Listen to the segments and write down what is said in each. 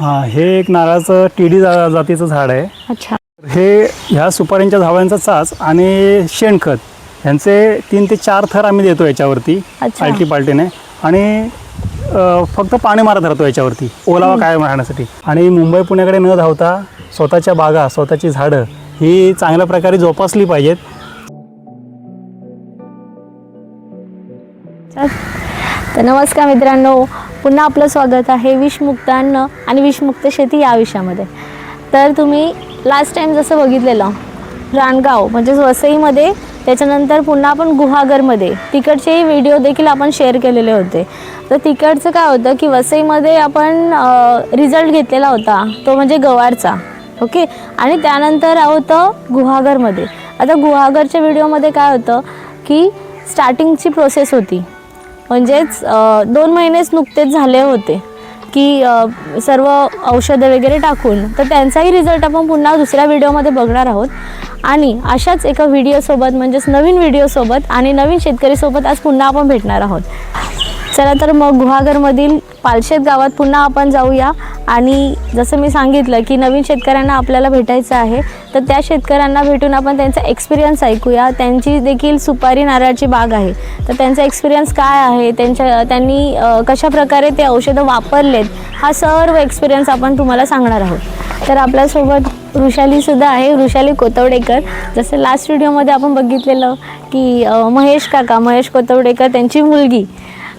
हां, हे एक नारळाचं टीडी जातीचं झाड आहे. अच्छा. हे ह्या सुपाऱ्यांच्या झाडांचा चाच आणि शेणखत ह्यांचे 3 ते 4 थर आम्ही देतो याच्यावरती अच्छा. आलटी पालटीने आणि फक्त पाणी मारत राहतो याच्यावरती ओलावा कायम राहण्यासाठी. आणि मुंबई पुण्याकडे न धावता स्वतःच्या बागा स्वतःची झाडं ही चांगल्या प्रकारे जोपासली पाहिजेत. तर नमस्कार मित्रांनो, पुन्हा आपलं स्वागत आहे विषमुक्त अन्न आणि विषमुक्त शेती या विषयामध्ये. तर तुम्ही लास्ट टाइम जसं बघितलेलं रानगाव म्हणजे वसईमध्ये, त्याच्यानंतर पुन्हा आपण गुहागरमध्ये तिकडचेही व्हिडिओ देखील आपण शेअर केलेले होते. तर तिकडचं काय होतं की वसईमध्ये आपण रिझल्ट घेतलेला होता तो म्हणजे गवारचा, ओके. आणि त्यानंतर होतं गुहागरमध्ये. आता गुहागरच्या व्हिडिओमध्ये काय होतं की स्टार्टिंगची प्रोसेस होती, म्हणजेच 2 महिनेच नुकतेच झाले होते की सर्व औषधं वगैरे टाकून. तर त्यांचाही रिझल्ट आपण पुन्हा दुसऱ्या व्हिडिओमध्ये बघणार आहोत. आणि अशाच एका व्हिडिओसोबत म्हणजेच नवीन व्हिडिओसोबत आणि नवीन शेतकरीसोबत आज पुन्हा आपण भेटणार आहोत. चला तर मग गुहागरमधील पालशेत गावात पुन्हा आपण जाऊया. आणि जसं मी सांगितलं की नवीन शेतकऱ्यांना आपल्याला भेटायचं आहे, तर त्या शेतकऱ्यांना भेटून आपण त्यांचा एक्सपिरियन्स ऐकूया. त्यांची देखील सुपारी नारळाची बाग आहे, तर त्यांचा एक्सपिरियन्स काय आहे, त्यांनी कशाप्रकारे ते औषधं वापरलेत, हा सर्व एक्सपिरियन्स आपण तुम्हाला सांगणार आहोत. तर आपल्यासोबत वृषालीसुद्धा आहे, वृषाली कोतवडेकर. जसं लास्ट व्हिडिओमध्ये आपण बघितलेलं की महेश कोतवडेकर त्यांची मुलगी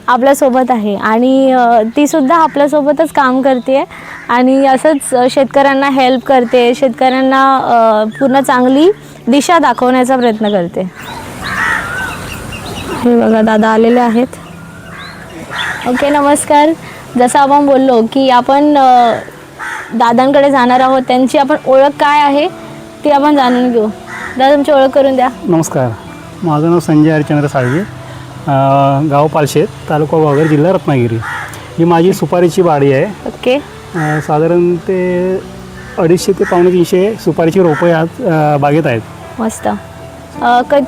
आपल्यासोबत आहे आणि तीसुद्धा आपल्यासोबतच काम करते आणि असंच शेतकऱ्यांना हेल्प करते, शेतकऱ्यांना पूर्ण चांगली दिशा दाखवण्याचा प्रयत्न करते. हे बघा दादा आलेले आहेत. ओके, नमस्कार. जसं आपण बोललो की आपण दादांकडे जाणार आहोत, त्यांची आपण ओळख काय आहे ती आपण जाणून घेऊ. दादा तुमची ओळख करून द्या. नमस्कार, माझं नाव संजय हरिचंद्र साळवे, गाव पालशेत, तालुका गुहागर, जिल्हा रत्नागिरी. ही माझी सुपारीची बाडी आहे. ओके. साधारण ते 250 ते 350 सुपारीची रोपं या बागेत आहेत. मस्त.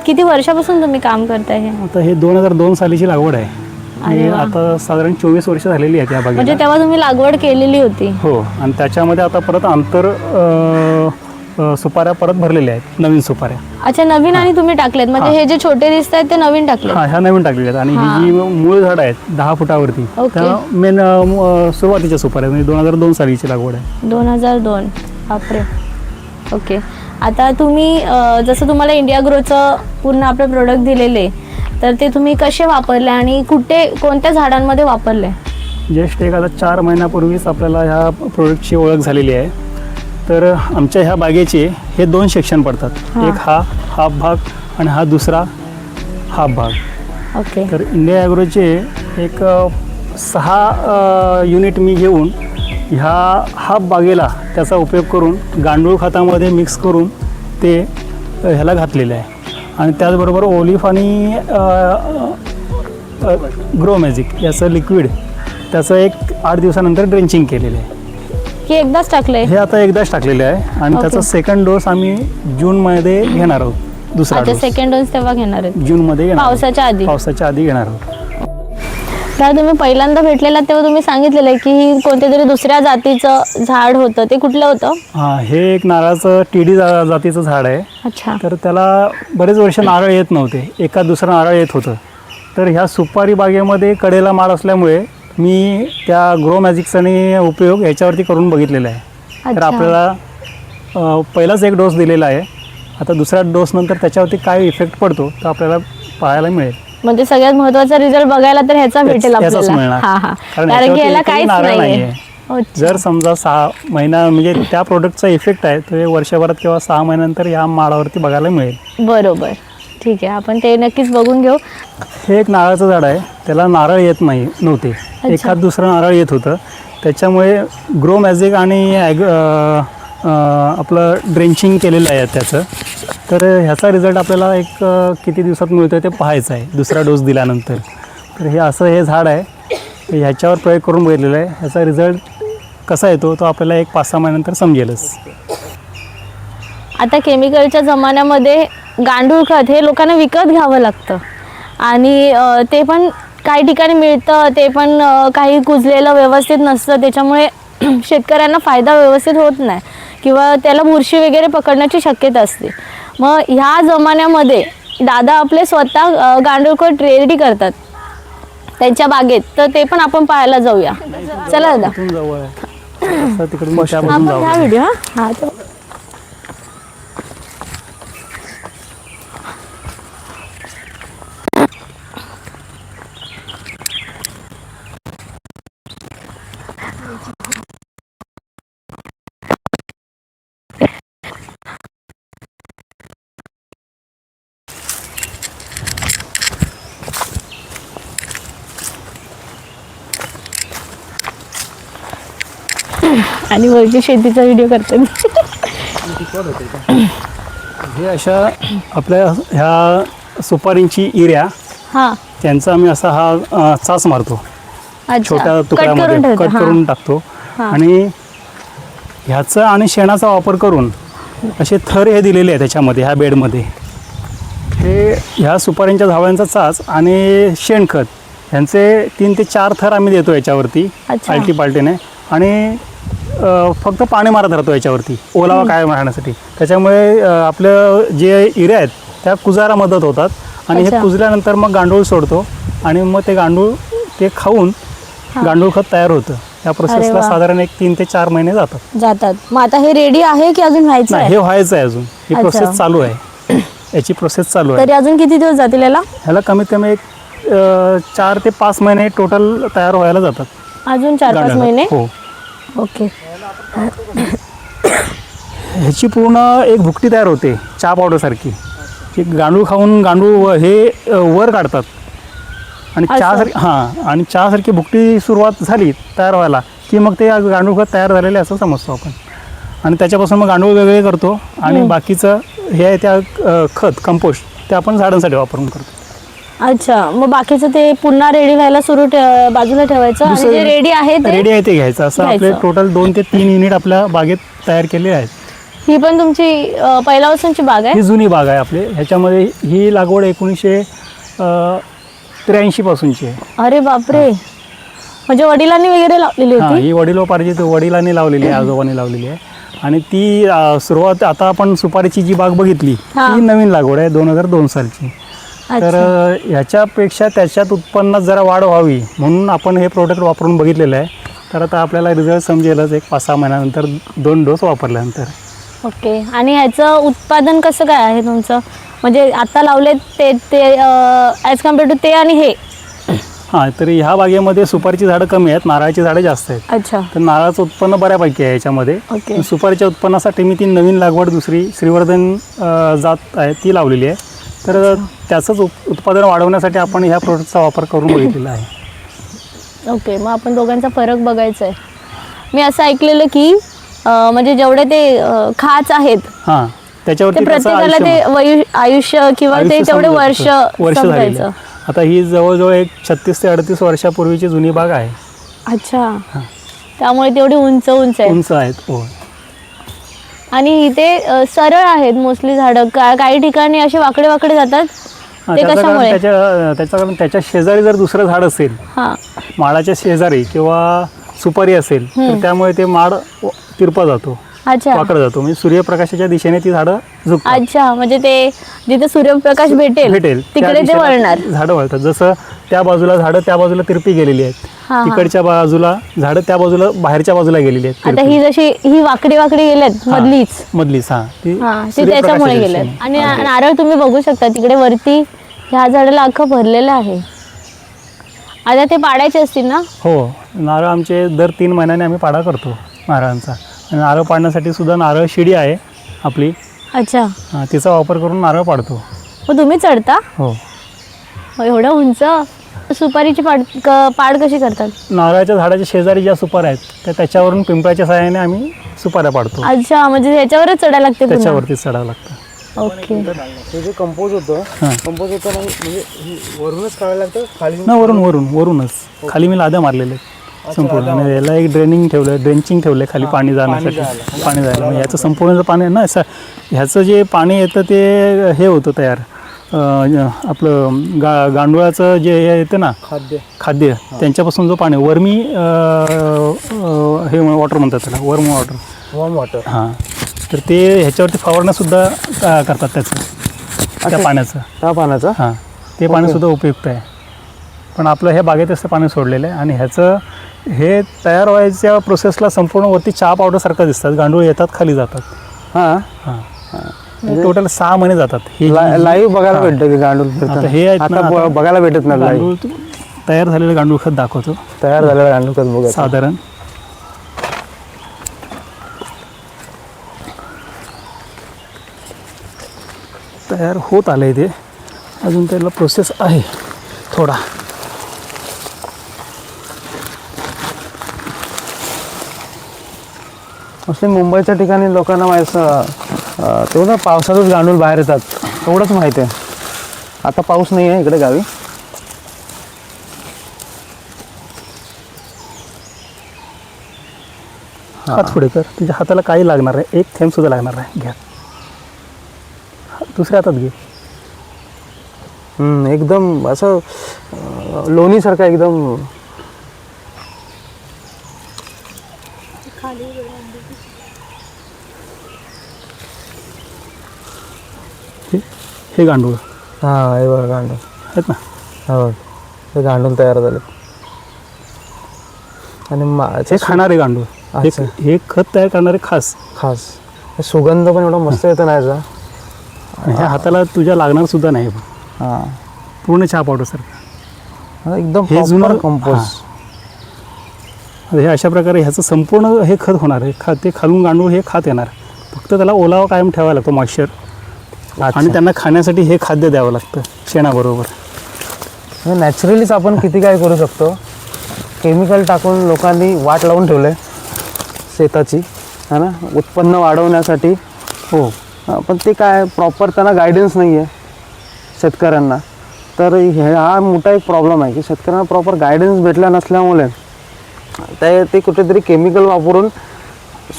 किती वर्षापासून तुम्ही काम करताय हे? आता हे 2002 सालीची लागवड आहे. आणि आता साधारण 24 वर्ष झालेली आहेत या बागेला. म्हणजे तेव्हा तुम्ही लागवड केलेली होती? हो. आणि त्याच्यामध्ये आता परत आंतर सुपाऱ्या परत भरलेल्या आहेत, नवीन सुपाऱ्या. अच्छा, नवीन. आणि तुम्ही टाकलेत म्हणजे हे जे छोटे दिसत आहेत ते नवीन टाकले? हां, ह्या नवीन टाकलेल्या आहेत. आणि ही जी मूळ झाड आहेत 10 फुटावरती, त्या मेन सुरुवातीच्या सुपाऱ्या, म्हणजे 2002 सालीची लागवड आहे. 2002. बापरे. ओके. आता तुम्ही जसं तुम्हाला इंडिया ग्रोचं पूर्ण आपले प्रोडक्ट दिलेले, तर ते तुम्ही कसे वापरले आणि कोणत्या झाडांमध्ये वापरले? जस्ट एक आता 4 महिन्यापूर्वीच आपल्याला ह्या प्रोडक्टची ओळख झालेली आहे. तर आमच्या ह्या बागेचे हे 2 सेक्शन पडतात. एक हा हाफ भाग आणि हा दुसरा हाफ भाग. ओके. तर इंडिया ॲग्रोचे एक 6 युनिट मी घेऊन ह्या हाफ बागेला त्याचा उपयोग करून गांडूळ खतामध्ये मिक्स करून ते ह्याला घातलेलं आहे. आणि त्याचबरोबर ओलिफ आणि ग्रो मॅजिक याचं लिक्विड त्याचं एक 8 दिवसानंतर ड्रेंचिंग केलेलं आहे. हे एकदाच टाकले? हे आता एकदाच टाकलेलं आहे. आणि त्याचा सेकंड डोस आम्ही जूनमध्ये घेणार आहोत. दुसरा डोस सेकंड डोस तेव्हा घेणार आहेत? जूनमध्ये घेणार, पावसाच्या आधी घेणार आहोत. तर तुम्ही पहिल्यांदा भेटलेला तेव्हा तुम्ही सांगितलेलं की कोणत्या तरी दुसऱ्या जातीचं झाड होतं, ते कुठलं होतं? हां, हे एक नारळाचं टीडी जातीचं झाड आहे. अच्छा. तर त्याला बरेच वर्ष नारळ येत नव्हते, एका दुसरं नारळ येत होतं. तर ह्या सुपारी बागेमध्ये कडेला माळ असल्यामुळे मी त्या ग्रो मॅजिक्सने उपयोग याच्यावरती करून बघितलेला आहे. तर आपल्याला पहिलाच एक डोस दिलेला आहे. आता दुसऱ्या डोस नंतर त्याच्यावरती काय इफेक्ट पडतो तर आपल्याला पाहायला मिळेल. म्हणजे सगळ्यात महत्त्वाचा रिझल्ट बघायला तर ह्याचा भेटेल आपल्याला. कारण की ह्याला काहीच नाहीये. जर समजा 6 महिना म्हणजे त्या प्रोडक्टचा इफेक्ट आहे तो वर्षभरात किंवा 6 महिन्यानंतर या माळावरती बघायला मिळेल. बरोबर, ठीक आहे, आपण ते नक्कीच बघून घेऊ. हे एक नारळाचं झाड आहे, त्याला नारळ येत नव्हते, एखाद दुसरं नारळ येत होतं. त्याच्यामुळे ग्रो मॅजिक आणि आपलं ड्रेंचिंग केलेलं आहे त्याचं. तर ह्याचा रिझल्ट आपल्याला एक किती दिवसात मिळतो ते पाहायचं आहे दुसरा डोस दिल्यानंतर. तर हे असं हे झाड आहे, ह्याच्यावर प्रयोग करून बघितलेला आहे. ह्याचा रिझल्ट कसा येतो तो आपल्याला एक 5-6 महिन्यानंतर समजेलच. आता केमिकलच्या जमान्यामध्ये गांडूळ खत हे लोकांना विकत घ्यावं लागतं आणि ते पण काही ठिकाणी मिळतं, ते पण काही कुजलेलं व्यवस्थित नसतं, त्याच्यामुळे शेतकऱ्यांना फायदा व्यवस्थित होत नाही किंवा त्याला बुरशी वगैरे पकडण्याची शक्यता असते. मग ह्या जमान्यामध्ये दादा आपले स्वतः गांडूळ खत रेडी करतात त्यांच्या बागेत, तर ते पण आपण पाहायला जाऊया. चला दादा इथून जवळ आहे असं तिकडून त्यामधून आपण जाऊ. हा व्हिडिओ हा तो आणि वरची शेतीचा व्हिडिओ करते मी. हे अशा आपल्या ह्या सुपारींची इऱ्या हा त्यांचा आम्ही असा हा चास मारतो छोट्या तुकड्यामध्ये कट करून टाकतो. आणि ह्याचं आणि शेणाचा वापर करून असे थर हे दिलेले आहे त्याच्यामध्ये ह्या बेडमध्ये. हे ह्या सुपारींच्या झावळ्यांचा चास आणि शेणखत ह्यांचे 3 ते 4 थर आम्ही देतो याच्यावरती आलटी पालटीने. आणि फक्त पाणी मारत राहतो याच्यावरती ओलावा कायम राहण्यासाठी. त्याच्यामुळे आपलं जे इऱ्या आहेत त्या कुजायला मदत होतात. आणि हे कुजल्यानंतर मग गांडूळ सोडतो आणि मग ते गांडूळ ते खाऊन गांडूळ खत तयार होतं. या प्रोसेसला साधारण 3 ते 4 महिने जातात. मग आता हे रेडी आहे की अजून व्हायचं नाही, हे व्हायचं आहे अजून. ही प्रोसेस चालू आहे, याची प्रोसेस चालू आहे. तरी अजून किती दिवस जातील याला? ह्याला कमीत कमी 4 ते 5 महिने टोटल तयार व्हायला जातात. अजून 4-5 महिने? हो. ओके. ह्याची पूर्ण एक भुकटी तयार होते चहा पावडरसारखी. की गांडूळ खाऊन गांडूळ हे वर काढतात आणि आणि चहासारखी भुकटी सुरुवात झाली तयार व्हायला की मग ते गांडूळ खत तयार झालेले असं समजतो आपण. आणि त्याच्यापासून मग गांडूळ वेगळे करतो आणि बाकीचं हे आहे त्या खत कंपोस्ट ते आपण झाडांसाठी वापरून करतो. अच्छा, मग बाकीचं ते पुन्हा रेडी व्हायला बाजूला ठेवायचं आणि जे रेडी आहे ते घ्यायचं. असं आपले टोटल 2 ते 3 युनिट आपल्या बागेत तयार केले आहेत. ही पण तुमची पहिल्यापासूनची बाग आहे? ही जुनी बाग आहे आपली. ह्याच्यामध्ये ही लागवड 1983 पासूनची आहे. अरे बापरे, म्हणजे वडिलांनी वगैरे लावलेली होती? ही वडिलोपार्जित वडिलांनी लावलेली आहे, आजोबांनी लावलेली आहे. आणि ती सुरुवात आता आपण सुपारीची जी बाग बघितली ती नवीन लागवड आहे 2002 सालची. तर ह्याच्यापेक्षा त्याच्यात उत्पन्नात जरा वाढ व्हावी म्हणून आपण हे प्रोडक्ट वापरून बघितलेलं आहे. तर आता आपल्याला रिझल्ट समजेलच 1-5-6 महिन्यानंतर 2 डोस वापरल्यानंतर. ओके. आणि ह्याचं उत्पादन कसं काय आहे तुमचं? म्हणजे आता लावले ते ॲज कम्पेअर टू ते आणि हे? हां, तरी ह्या बागेमध्ये सुपारीची झाडं कमी आहेत, नारळाची झाडं जास्त आहेत. अच्छा. तर नारळाचं उत्पन्न बऱ्यापैकी आहे याच्यामध्ये. सुपारीच्या उत्पन्नासाठी मी ती नवीन लागवड दुसरी श्रीवर्धन जात आहे ती लावलेली आहे. तर त्याचंच उत्पादन वाढवण्यासाठी आपण ह्या प्रोडक्टचा वापर करून बघितलेला आहे. ओके. मग आपण दोघांचा फरक बघायचा आहे. मी असं ऐकलेलं की म्हणजे जेवढे ते खाच आहेत त्याच्यावरती प्रत्येकाला ते आयुष्य किंवा ते तेवढे वर्ष झालेलं. आता ही जवळजवळ 36 ते 38 वर्षापूर्वीची जुनी बाग आहे. अच्छा. त्यामुळे तेवढी उंच आहेत. हो. आणि इथे सरळ आहेत मोस्टली झाडं, काही ठिकाणी असे वाकडे जातात. ते कशामुळे? त्याच्या शेजारी जर दुसरं झाड असेल, माडाच्या शेजारी किंवा सुपारी असेल तर त्यामुळे ते माड तिरपा जातो, वाकडा जातो. म्हणजे सूर्यप्रकाशाच्या दिशेने ती झाडं झुकतात. अच्छा, म्हणजे ते जिथे सूर्यप्रकाश भेटेल तिकडे ते वळणार, झाडं वळतात. जसं त्या बाजूला झाडं त्या बाजूला तिरपी गेलेली आहेत, तिकडच्या बाजूला झाडं त्या बाजूला बाहेरच्या बाजूला गेलेली आहेत. आता ही जशी ही वाकडी गेल्यात मधलीच ती त्याच्यामुळे गेल्यात. आणि नारळ तुम्ही बघू शकता तिकडे वरती ह्या झाडाला अख्खं भरलेलं आहे. आता ते पाडायचे असतील ना? हो, नारळ आमचे दर 3 महिन्याने आम्ही पाडा करतो नारळांचा. आणि नारळ पाडण्यासाठी सुद्धा नारळ शिडी आहे आपली. अच्छा. तिचा वापर करून नारळ पाडतो. मग तुम्ही चढता? हो. एवढं उंच सुपारीची पाड कशी करतात? नारळाच्या झाडाच्या शेजारी ज्या सुपाऱ्या आहेत त्याच्यावरून पिंपळाच्या सहाय्याने आम्ही सुपाऱ्या पाडतो. अच्छा, म्हणजे त्याच्यावरच चढायला लागते? त्याच्यावरतीच चढावं लागतं. ओके. ते जे कंपोज होतं म्हणजे वरूनच काढायला लागतं खाली? वरूनच खाली मी लाद्या मारलेल्या आहेत संपूर्ण. आणि याला एक ड्रेंचिंग ठेवलं खाली पाणी जाण्यासाठी, पाणी जायला. म्हणजे याचं संपूर्ण पाणी ना ह्याचं जे पाणी येतं ते हे होतं तयार आपलं गांडुळाचं जे हे येतं ना खाद्य त्यांच्यापासून जो पाणी वर्मी हे वॉटर म्हणतात त्याला वर्म वॉटर हां, तर ते ह्याच्यावरती फवारणंसुद्धा करतात त्या पाण्याचं हां, ते पाणीसुद्धा उपयुक्त आहे. पण आपलं ह्या बागेत असं पाणी सोडलेलं आहे आणि ह्याचं हे तयार व्हायच्या प्रोसेसला संपूर्ण वरती चहा पावडरसारखं दिसतात. गांडूळ येतात खाली जातात. हां हां, टोटल 6 महिने जातात. हे लाईव्ह बघायला भेटतं की गांडूळ आता हे आहेत ना, आता बघायला भेटत नाही. गांडूळ तयार झालेलं गांडूळ खत दाखवतो. तयार झालेलं गांडूळ खत बघा साधारण तयार होत आलंय ते, अजून त्याला प्रोसेस आहे थोडा. असं मुंबईच्या ठिकाणी लोकांना तेवढं पावसातच गांडूळ बाहेर येतात एवढंच माहिती आहे. आता पाऊस नाही आहे इकडे गावी. हात पुढे कर, तुझ्या हाताला काही लागणार आहे, एक थेंब सुद्धा लागणार आहे. घ्या, दुसऱ्या हातात घे. एकदम असं लोणीसारखं एकदम. हे गांडूळ हां, हे बघा गांडूळ आहेत ना. हो, हे गांडूळ तयार झाले आणि हे खाणारे गांडूळ. हे खत तयार करणारे खास हे सुगंध पण एवढा मस्त येतो ना याचा. ह्या हाताला तुझ्या लागणार सुद्धा नाही. हां, पूर्ण चहा पावडर सारखं एकदम हे जुनं कंपोस्ट. हे अशा प्रकारे ह्याचं संपूर्ण हे खत होणार आहे. ते खालून गांडूळ हे खात येणार. फक्त त्याला ओलावा कायम ठेवावा लागतो, मॉइश्चर, आणि त्यांना खाण्यासाठी हे खाद्य द्यावं लागतं शेणाबरोबर. नॅचरलीच आपण किती काय करू शकतो. केमिकल टाकून लोकांनी वाट लावून ठेवलं आहे शेताची, है ना, उत्पन्न वाढवण्यासाठी. हो, पण ते काय प्रॉपर त्यांना गायडन्स नाही आहे शेतकऱ्यांना. तर हा मोठा एक प्रॉब्लेम आहे की शेतकऱ्यांना प्रॉपर गायडन्स भेटला नसल्यामुळे ते कुठेतरी केमिकल वापरून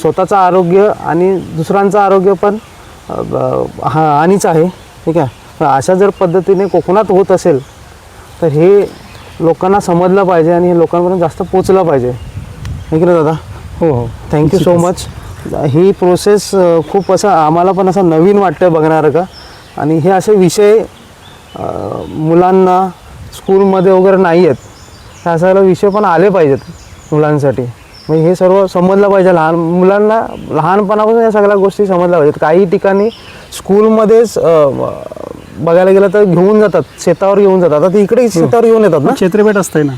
स्वतःचं आरोग्य आणि दुसऱ्यांचं आरोग्य पण हानीच आहे. ठीक आहे, तर अशा जर पद्धतीने कोकणात होत असेल तर हे लोकांना समजलं पाहिजे आणि हे लोकांपर्यंत जास्त पोचलं पाहिजे. ठीक आहे दादा. हो हो, थँक्यू सो मच. ही प्रोसेस खूप असं आम्हाला पण असं नवीन वाटतं बघणारं का. आणि हे असे विषय मुलांना स्कूलमध्ये वगैरे नाही आहेत, हे असायला विषय पण आले पाहिजेत मुलांसाठी. म्हणजे हे सर्व समजलं पाहिजे. लहान मुलांना लहानपणापासून या सगळ्या गोष्टी समजल्या पाहिजेत. काही ठिकाणी स्कूलमध्येच बघायला गेलं तर घेऊन जातात, शेतावर घेऊन जातात. आता इकडे शेतावर घेऊन येतात ना. क्षेत्रभेट असते ना,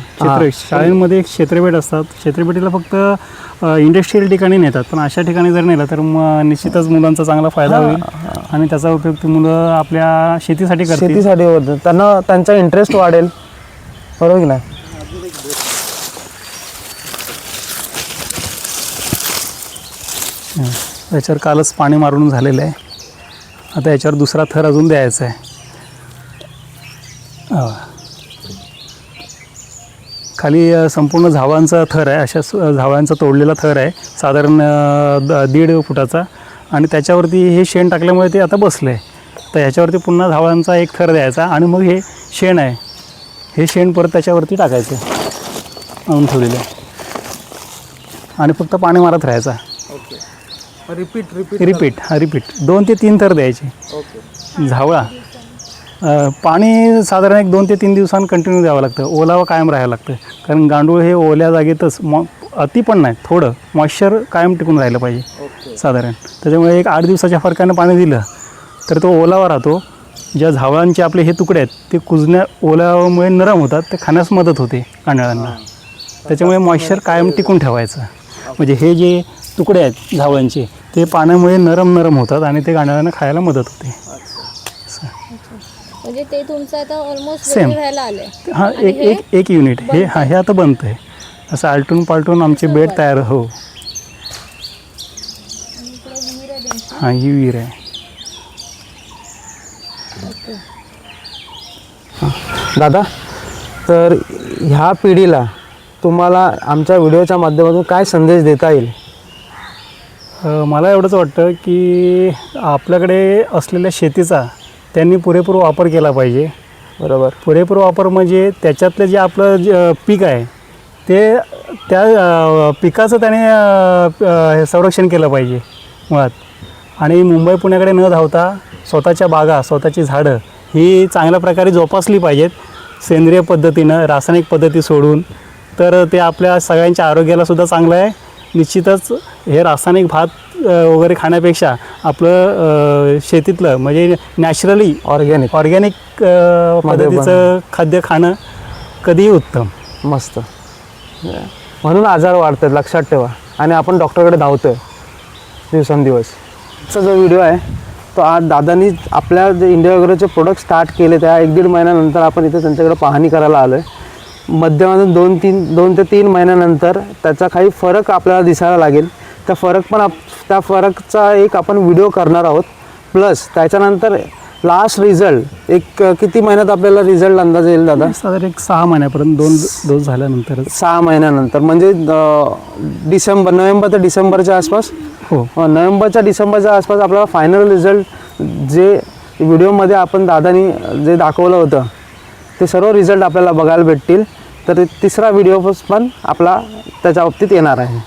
शाळेमध्ये क्षेत्रभेट असतात. क्षेत्रभेटीला फक्त इंडस्ट्रियल ठिकाणी नेतात, पण अशा ठिकाणी जर नेलं तर निश्चितच मुलांचा चांगला फायदा होईल आणि त्याचा उपयोग ती मुलं आपल्या शेतीसाठी करतील. शेतीसाठी होतं, त्यांना त्यांचा इंटरेस्ट वाढेल. बरोबर की नाही. याच्यावर कालच पाणी मारून झालेलं आहे. आता याच्यावर दुसरा थर अजून द्यायचा आहे. खाली संपूर्ण झावांचा थर आहे. अशा झावांचा तोडलेला थर आहे, साधारण 1.5 फुटाचा, आणि त्याच्यावरती हे शेण टाकल्यामुळे ते आता बसलं आहे. तर ह्याच्यावरती पुन्हा झावांचा एक थर द्यायचा आणि मग हे शेण आहे, हे शेण परत त्याच्यावरती टाकायचं आणून ठेवलेलं आहे आणि फक्त पाणी मारत राहायचं. रिपीट 2 ते 3 थर द्यायचे. झावळा पाणी साधारण एक 2 ते 3 दिवसांनी कंटिन्यू द्यावं लागतं. ओलावा कायम राहायला लागतं, कारण गांडूळ हे ओल्या जागेतच अति पण नाही, थोडं मॉइश्चर कायम टिकून राहिलं पाहिजे साधारण. त्याच्यामुळे एक 8 दिवसाच्या फरकाने पाणी दिलं तर तो ओलावा राहतो. ज्या झावळांचे आपले हे तुकडे आहेत ते ओलाव्यामुळे नरम होतात, ते खाण्यास मदत होते गांडळांना. त्याच्यामुळे मॉइश्चर कायम टिकून ठेवायचं. म्हणजे हे जे तुकडे आहेत झावळांचे ते पाण्यामुळे नरम होतात आणि ते गांडळांना खायला मदत होते. म्हणजे ते तुमचं आता ऑलमोस्ट सेम व्हायला आले. हां, एक युनिट हे हे आता बनतं आहे. असं आलटून पालटून आमचे बेड तयार. हो, हां, ही विहीर आहे. दादा, तर ह्या पिढीला तुम्हाला आमच्या व्हिडिओच्या माध्यमातून काय संदेश देता येईल? मला एवढंच वाटतं की आपल्याकडे असलेल्या शेतीचा त्यांनी पुरेपूर वापर केला पाहिजे. बरोबर. पुरेपूर वापर म्हणजे त्याच्यातलं जे आपलं पीक आहे ते त्या पिकाचं त्याने संरक्षण केलं पाहिजे मुळात. आणि मुंबई पुण्याकडे न धावता स्वतःच्या बागा, स्वतःची झाडं ही चांगल्या प्रकारे जोपासली पाहिजेत सेंद्रिय पद्धतीनं, रासायनिक पद्धती सोडून. तर ते आपल्या सगळ्यांच्या आरोग्यालासुद्धा चांगलं आहे. निश्चितच हे रासायनिक भात वगैरे खाण्यापेक्षा आपलं शेतीतलं म्हणजे नॅचरली ऑर्गॅनिक पद्धतीचं खाद्य खाणं कधीही उत्तम. मस्त. म्हणून आजार वाढतात, लक्षात ठेवा. आणि आपण डॉक्टरकडे धावतोय दिवसेंदिवस. चा जो व्हिडिओ आहे तो आज दादांनी आपल्या जे इंडिया ॲग्रोचे प्रोडक्ट स्टार्ट केले त्या 1-1.5 महिन्यानंतर आपण इथे त्यांच्याकडे पाहणी करायला आलो आहे. मध्यमातून 2 ते 3 महिन्यानंतर त्याचा काही फरक आपल्याला दिसायला लागेल. त्या फरकचा एक आपण व्हिडिओ करणार आहोत. प्लस त्याच्यानंतर लास्ट रिझल्ट एक किती महिन्यात आपल्याला रिझल्ट अंदाज येईल दादा? साधारण एक 6 महिन्यापर्यंत 2 डोस झाल्यानंतर. 6 महिन्यानंतर म्हणजे नोव्हेंबर ते डिसेंबरच्या आसपास. हो, नोव्हेंबरच्या डिसेंबरच्या आसपास आपल्याला फायनल रिझल्ट जे व्हिडिओमध्ये आपण दादानी जे दाखवलं होतं ते सर्व रिझल्ट आपल्याला बघायला भेटतील. तर तिसरा व्हिडिओ पण आपला त्याच्या बाबतीत येणार आहे.